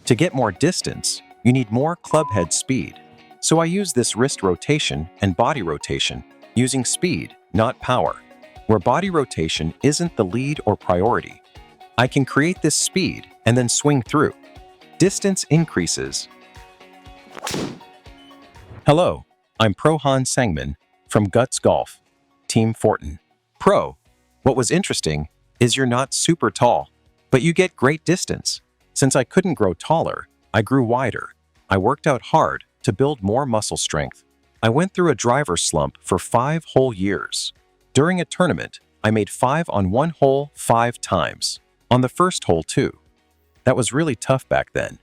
To get more distance, you need more clubhead speed. So I use this wrist rotation and body rotation, using speed, not power. Where body rotation isn't the lead or priority, I can create this speed and then swing through. Distance increases. Hello, I'm Pro Sangman from Guts Golf, Team Fortin. Pro, what was interesting is you're not super tall, but you get great distance. Since I couldn't grow taller, I grew wider. I worked out hard to build more muscle strength. I went through a driver slump for 5 whole years. During a tournament, I made 5 on one hole 5 times. On the first hole too. That was really tough back then.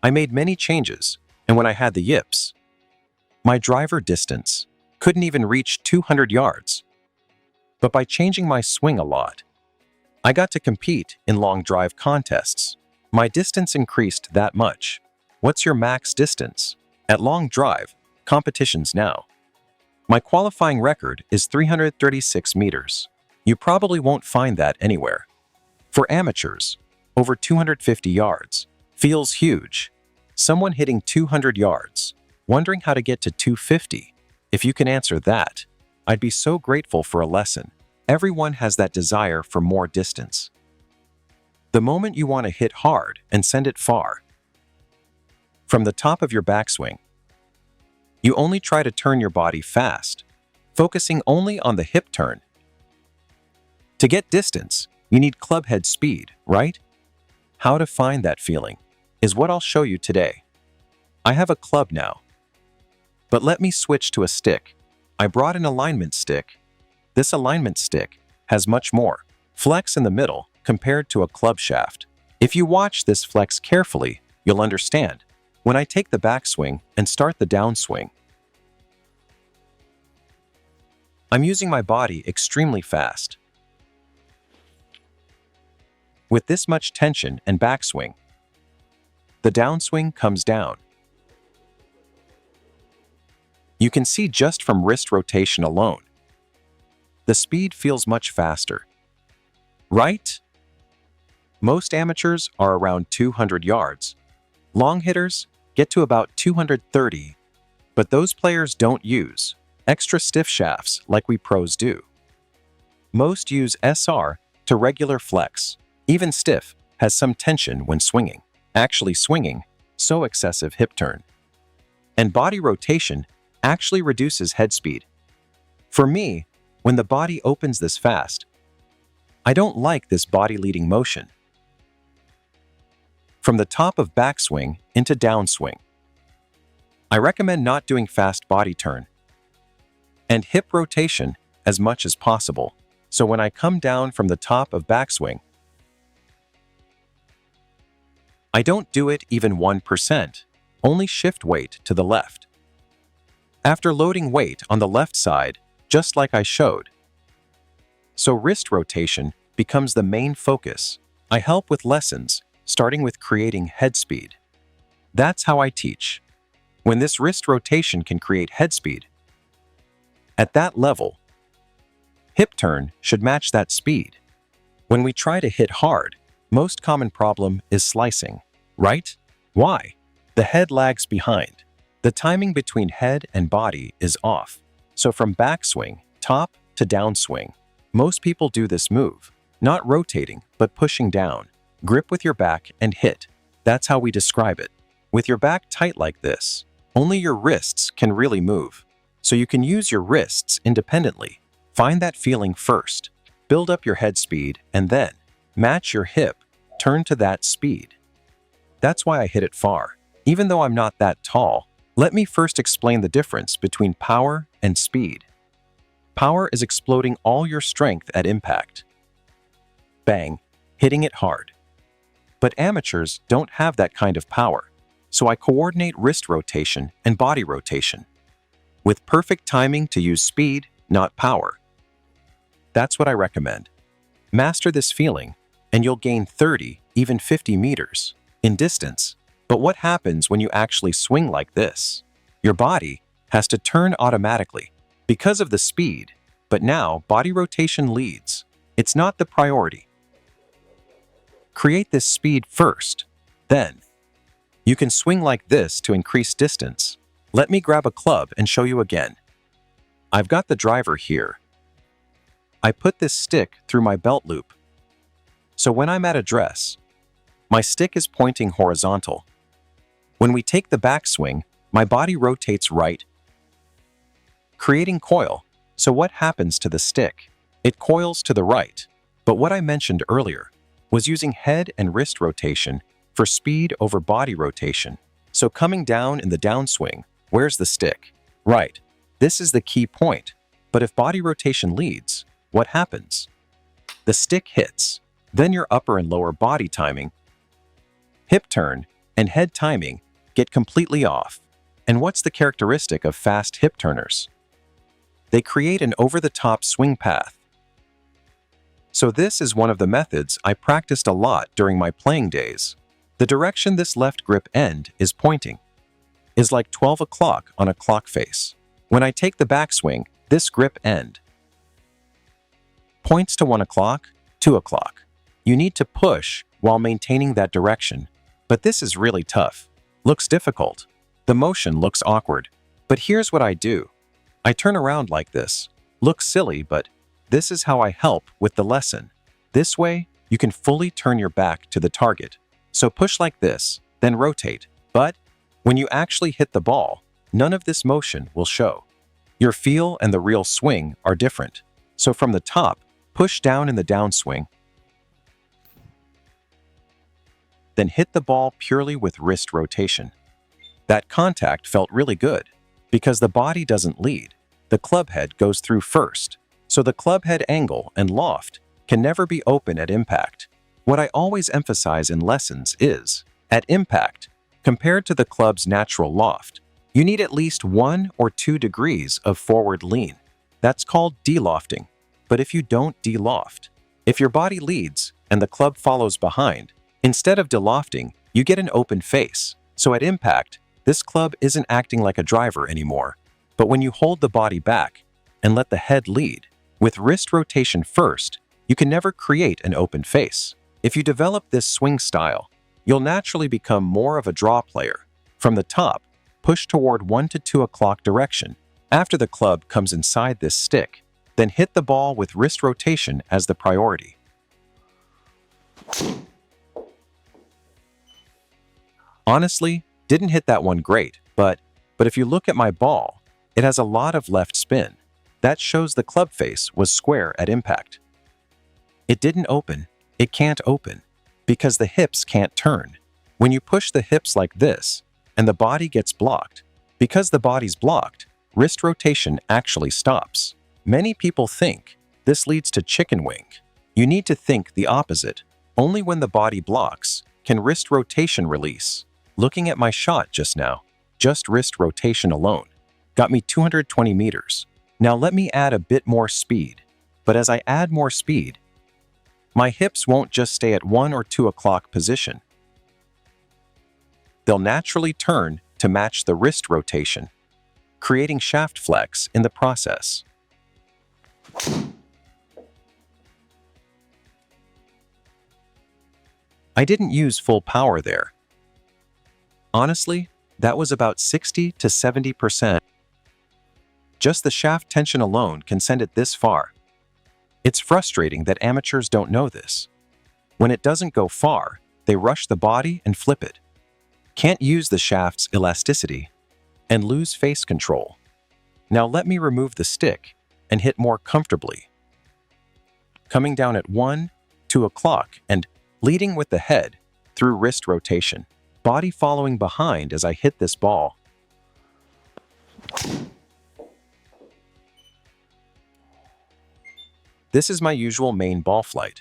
I made many changes, and when I had the yips, my driver distance couldn't even reach 200 yards. But by changing my swing a lot, I got to compete in long drive contests. My distance increased that much. What's your max distance at long drive competitions now? My qualifying record is 336 meters. You probably won't find that anywhere. For amateurs, over 250 yards feels huge. Someone hitting 200 yards, wondering how to get to 250. If you can answer that, I'd be so grateful for a lesson. Everyone has that desire for more distance. The moment you want to hit hard and send it far, from the top of your backswing, you only try to turn your body fast, focusing only on the hip turn. To get distance, you need clubhead speed, right? How to find that feeling is what I'll show you today. I have a club now, but let me switch to a stick. I brought an alignment stick. This alignment stick has much more flex in the middle compared to a club shaft. If you watch this flex carefully, you'll understand. When I take the backswing and start the downswing, I'm using my body extremely fast. With this much tension and backswing, the downswing comes down. You can see just from wrist rotation alone, the speed feels much faster. Right? Most amateurs are around 200 yards. Long hitters get to about 230, but those players don't use extra stiff shafts like we pros do. Most use SR to regular flex. Even stiff has some tension when swinging. Actually swinging, so excessive hip turn. And body rotation actually reduces head speed. For me, when the body opens this fast, I don't like this body leading motion. From the top of backswing into downswing, I recommend not doing fast body turn and hip rotation as much as possible. So when I come down from the top of backswing, I don't do it even 1%, only shift weight to the left. After loading weight on the left side, just like I showed. So wrist rotation becomes the main focus. I help with lessons, starting with creating head speed. That's how I teach. When this wrist rotation can create head speed, at that level, hip turn should match that speed. When we try to hit hard, most common problem is slicing, right? Why? The head lags behind. The timing between head and body is off. So from backswing, top to downswing, most people do this move, not rotating, but pushing down. Grip with your back and hit. That's how we describe it. With your back tight like this, only your wrists can really move. So you can use your wrists independently. Find that feeling first. Build up your head speed and then match your hip, turn to that speed. That's why I hit it far. Even though I'm not that tall, let me first explain the difference between power and speed. Power is exploding all your strength at impact. Bang, hitting it hard. But amateurs don't have that kind of power, so I coordinate wrist rotation and body rotation, with perfect timing to use speed, not power. That's what I recommend. Master this feeling, and you'll gain 30, even 50 meters in distance. But what happens when you actually swing like this? Your body has to turn automatically because of the speed, but now body rotation leads. It's not the priority. Create this speed first, Then, you can swing like this to increase distance. Let me grab a club and show you again. I've got the driver here. I put this stick through my belt loop. So when I'm at address, my stick is pointing horizontal. When we take the backswing, my body rotates right, creating coil. So what happens to the stick? It coils to the right. But what I mentioned earlier was using head and wrist rotation for speed over body rotation. So coming down in the downswing, where's the stick? Right. This is the key point. But if body rotation leads, what happens? The stick hits. Then your upper and lower body timing, hip turn, and head timing get completely off. And what's the characteristic of fast hip turners? They create an over-the-top swing path. So this is one of the methods I practiced a lot during my playing days. The direction this left grip end is pointing is like 12 o'clock on a clock face. When I take the backswing, this grip end points to 1 o'clock, 2 o'clock. You need to push while maintaining that direction. But this is really tough. Looks difficult. The motion looks awkward. But here's what I do. I turn around like this. Looks silly, but this is how I help with the lesson. This way, you can fully turn your back to the target. So push like this, then rotate. But when you actually hit the ball, none of this motion will show. Your feel and the real swing are different. So from the top, push down in the downswing, then hit the ball purely with wrist rotation. That contact felt really good because the body doesn't lead. The club head goes through first, so the club head angle and loft can never be open at impact. What I always emphasize in lessons is, at impact, compared to the club's natural loft, you need at least 1 or 2 degrees of forward lean. That's called delofting. But if you don't deloft, if your body leads and the club follows behind, instead of delofting, you get an open face. So at impact, this club isn't acting like a driver anymore. But when you hold the body back and let the head lead, with wrist rotation first, you can never create an open face. If you develop this swing style, you'll naturally become more of a draw player. From the top, push toward 1 to 2 o'clock direction. After the club comes inside this stick, then hit the ball with wrist rotation as the priority. Honestly, didn't hit that one great, but if you look at my ball, it has a lot of left spin. That shows the club face was square at impact. It didn't open. It can't open because the hips can't turn. When you push the hips like this and the body gets blocked, because the body's blocked, wrist rotation actually stops. Many people think this leads to chicken wing. You need to think the opposite. Only when the body blocks can wrist rotation release. Looking at my shot just now, just wrist rotation alone got me 220 meters. Now let me add a bit more speed. But as I add more speed, my hips won't just stay at 1 or 2 o'clock position. They'll naturally turn to match the wrist rotation, creating shaft flex in the process. I didn't use full power there. Honestly, that was about 60 to 70%. Just the shaft tension alone can send it this far. It's frustrating that amateurs don't know this. When it doesn't go far, they rush the body and flip it. Can't use the shaft's elasticity and lose face control. Now let me remove the stick and hit more comfortably. Coming down at 1, 2 o'clock and leading with the head through wrist rotation. Body following behind as I hit this ball. This is my usual main ball flight.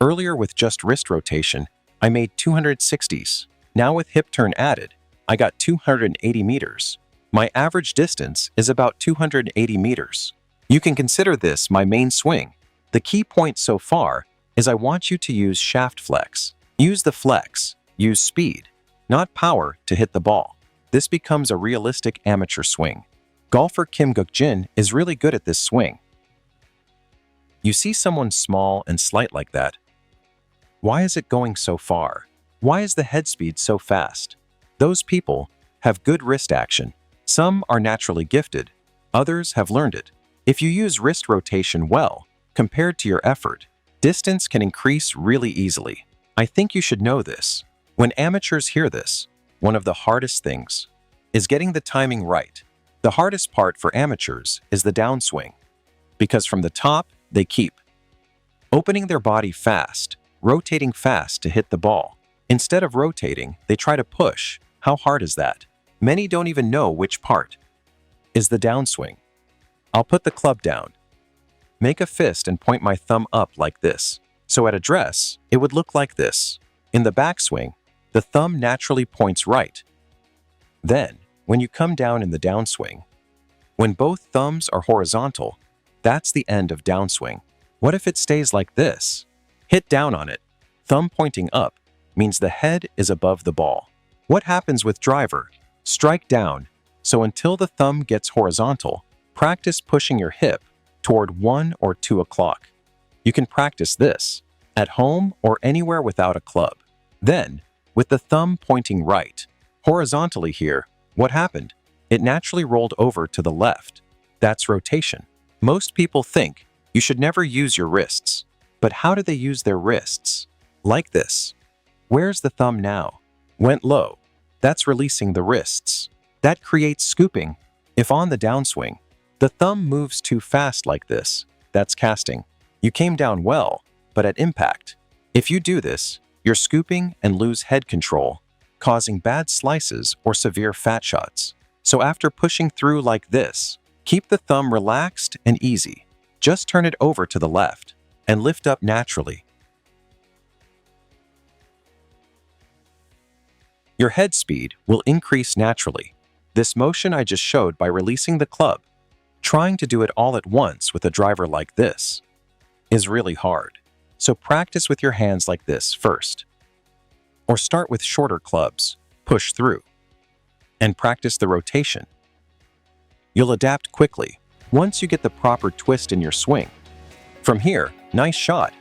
Earlier with just wrist rotation, I made 260s. Now with hip turn added, I got 280 meters. My average distance is about 280 meters. You can consider this my main swing. The key point so far is I want you to use shaft flex. Use the flex. Use speed, not power, to hit the ball. This becomes a realistic amateur swing. Golfer Kim Guk-jinn is really good at this swing. You see someone small and slight like that. Why is it going so far? Why is the head speed so fast? Those people have good wrist action. Some are naturally gifted, others have learned it. If you use wrist rotation well, compared to your effort, distance can increase really easily. I think you should know this. When amateurs hear this, one of the hardest things is getting the timing right. The hardest part for amateurs is the downswing, because from the top, they keep opening their body fast, rotating fast to hit the ball. Instead of rotating, they try to push. How hard is that? Many don't even know which part is the downswing. I'll put the club down, make a fist and point my thumb up like this. So at address, it would look like this. In the backswing, the thumb naturally points right. Then, when you come down in the downswing, when both thumbs are horizontal, that's the end of downswing. What if it stays like this? Hit down on it. Thumb pointing up means the head is above the ball. What happens with driver? Strike down. So until the thumb gets horizontal, practice pushing your hip toward 1 or 2 o'clock. You can practice this at home or anywhere without a club. Then, with the thumb pointing right, horizontally here, what happened? It naturally rolled over to the left. That's rotation. Most people think you should never use your wrists. But how do they use their wrists? Like this. Where's the thumb now? Went low. That's releasing the wrists. That creates scooping. If on the downswing, the thumb moves too fast like this, that's casting. You came down well, but at impact. If you do this, you're scooping and lose head control, causing bad slices or severe fat shots. So after pushing through like this, keep the thumb relaxed and easy. Just turn it over to the left and lift up naturally. Your head speed will increase naturally. This motion I just showed by releasing the club, trying to do it all at once with a driver like this, is really hard. So practice with your hands like this first. Or start with shorter clubs, push through, and practice the rotation. You'll adapt quickly once you get the proper twist in your swing. From here, nice shot.